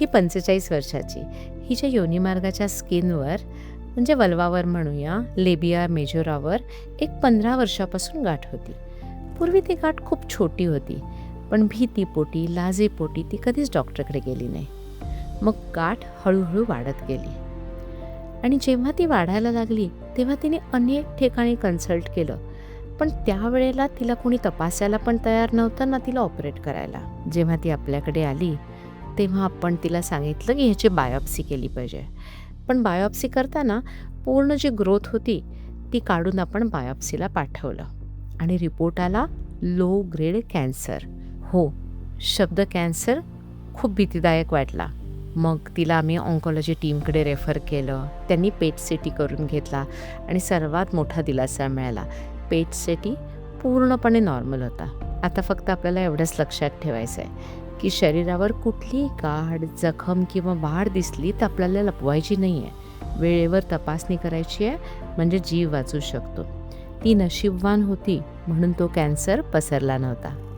ही 45 वर्षाची. हिच्या योनिमार्गाच्या स्किनवर म्हणजे वल्वावर म्हणूया, लेबिया मेजोरावर एक 15 वर्षापासून गाठ होती. पूर्वी ती गाठ खूप छोटी होती, पण भीतीपोटी, लाजेपोटी ती कधीच डॉक्टरकडे गेली नाही. मग गाठ हळूहळू वाढत गेली आणि जेव्हा ती वाढायला लागली तेव्हा तिने अनेक ठिकाणी कन्सल्ट केलं, पण त्यावेळेला तिला कोणी तपासायला पण तयार नव्हतं ना तिला ऑपरेट करायला. जेव्हा ती आपल्याकडे आली तेव्हा आपण तिला सांगितलं की ह्याची बायोप्सी केली पाहिजे. पण बायोप्सी करताना पूर्ण जी ग्रोथ होती ती काढून आपण बायोप्सीला पाठवलं आणि रिपोर्ट आला लो ग्रेड कॅन्सर. हो, शब्द कॅन्सर खूप भीतीदायक वाटला. मग तिला आम्ही ऑन्कॉलॉजी टीमकडे रेफर केलं. त्यांनी पेट सीटी करून घेतला आणि सर्वात मोठा दिलासा मिळाला. पेट सीटी पूर्णपणे नॉर्मल होता. आता फक्त आपल्याला एवढंच लक्षात ठेवायचं आहे की शरीरावर कुठलीही गाठ, जखम किंवा वाढ दिसली तर आपल्याला लपवायची नाही आहे. वेळेवर तपासणी करायची आहे, म्हणजे जीव वाचू शकतो. ती नशीबवान होती म्हणून तो कॅन्सर पसरला नव्हता.